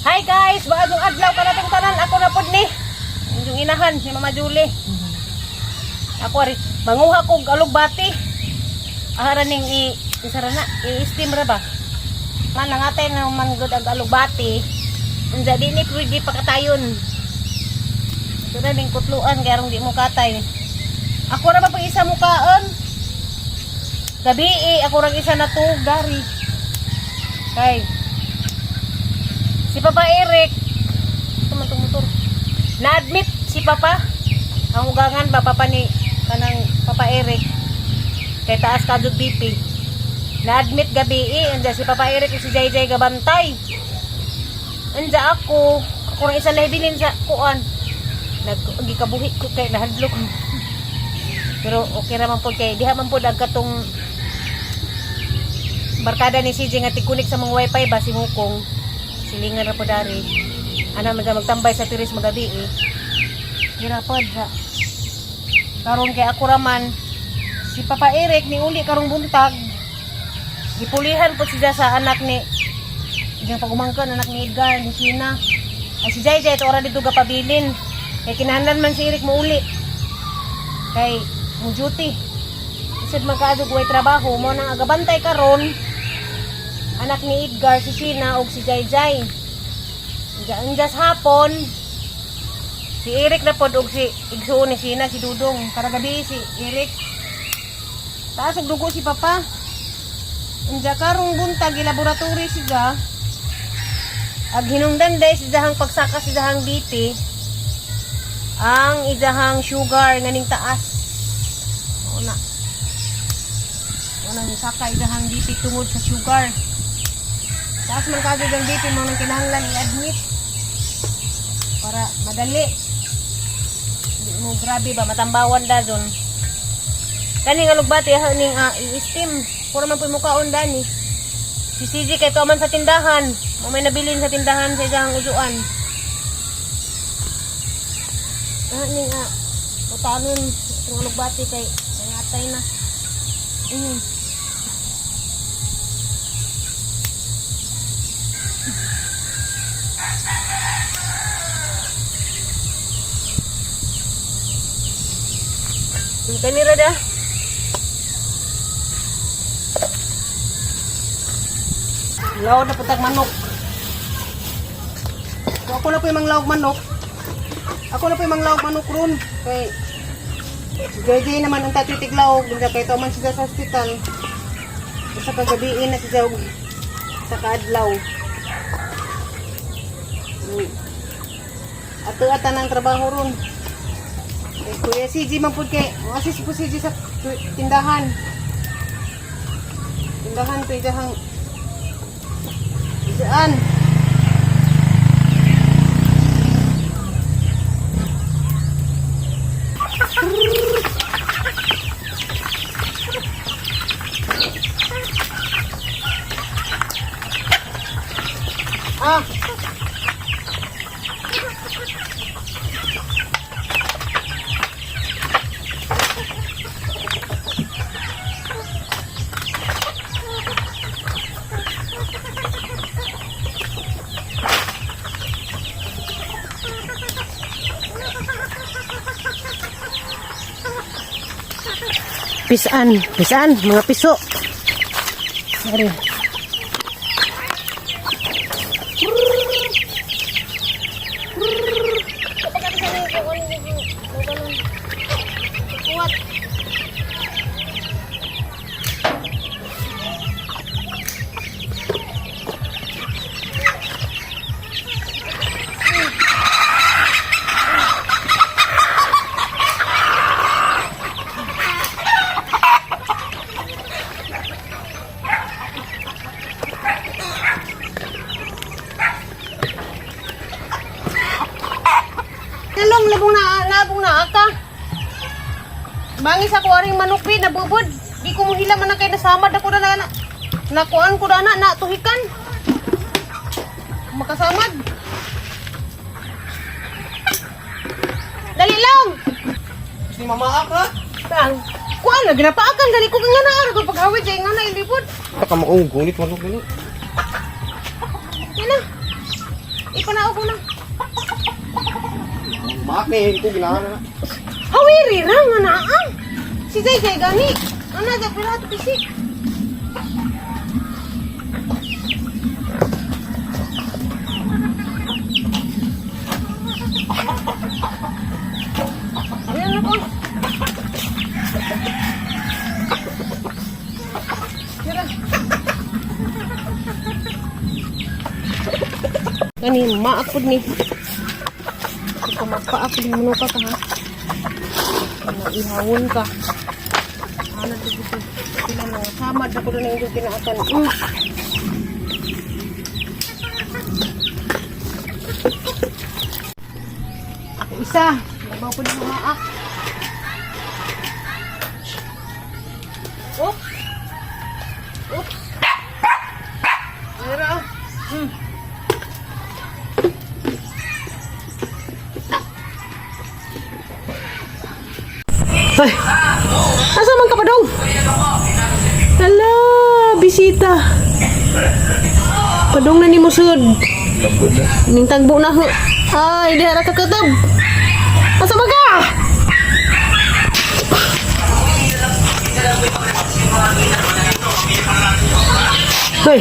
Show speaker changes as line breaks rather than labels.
Hi guys, baadong adlaw ka na itong tanan. Ako na pod ni yung inahan, si Mama Julie. Ako rin, manguha kong alugbati. Aharaning i-steam ra ba? Nangatay na man good ang alugbati. Unsa di ni pwede pakatayon. Ito na ning kutluan, kaya di mo katay. Ako ra ba pag isa mo kaon? Gabi ako ra isa na to, gari. Kay si Papa Eric, motor. Na-admit si Papa. Ang ugangan ba Papa ni kanang Papa Eric. Kay taas kadug BP. Na-admit gabi anda si Papa Eric si Jay gabantay. Anda ako ra isa lebilin sa kuan. Nagikabuhi ko kay nahadlok. Pero okay ra man pod kay diha man pod ang katong barkada ni CJ nga tikunik sa mga wifi ba si Mukong. Silingan na po dari. Ano man magtambay sa tiris magabi Hirapod ha. Karon kay ako raman si Papa Eric ni uli karong buntag. Gipulihan po siya sa anak ni yung pagumangkon anak ni Edgar ni Sina. Ay si Jay ito ora dito gapabilin. Kay kinahanglan man si Eric mo uli. Kay mo duty. Isod magkaadug way trabaho mo nang agabantay karon. Anak ni Edgar, si Sina, o si Jay. Diyan hapon, si Eric na pod, o si Igsuon ni Sina, si Dudong. Para gabi si Eric. Taas og dugo si Papa. Diyan karong buntag, i-laboratory siya. Ag hinungdan day si dahang pagsaka si dahang BP. Ang idahang sugar nganing taas. Una. Unang saka idahang BP tungod sa sugar. Taas man kagad ang BP mo nang kinahanglan i-admit para madali. Hindi mo grabe ba matambawan da doon. Kani nga lugbati ning i-steam. Pura man po yung mukhaon dani. Si CJ kay tuman sa tindahan. Mo may nabilin sa tindahan sa isang usuan. Ning utanon itong lugbati kay nangatay na. Kanira dah. Law na putag manok. So, ako na po yung manglawag manok. Ako na po yung manglawag manok ron. Kay JJ naman ang tatitiglaw. Bunda kay man siya sa hospital. Sa kagabiin na siya sa kaadlaw. Ato-ata ng trabaho ron. Kuya CJ man po kay assist po CJ sa tindahan. Tindahan po idahang saan? Pisan, mga piso. Sorry. Labong na aka. Bangis ako aring manukpi nabubod. Di ko muhila man kay nasamad ako na nakuan ko na natuhikan. Makasamad. Dali lang.
Si mamaak ha?
Bang. Kuan na ginapaakan gani ko nga na ara ko paghawid jay nga na ilibod.
Taka mo gunit manok gani.
Ina. Ipanao ko na.
Makin ko ginahan na.
Hawiri ra nga naa. Si Jay Jay gani. Ana da pirato bisik. Ayan na po. Tira. Gani maapod ni. Ikaw magpaapod ni mo ka ha. Ihawon ka. Ano dito? Sila na samad ako na yung kinaatan. Isa, nabaw po ng mga ak. Oops. Oops. Mayroon ah. Ay, asa man ka pa dong? Hala, bisita. Padong na ni mo sud. Ning tagbo na ho. Ay, di ara ka katab. Asa man ka? Hoy,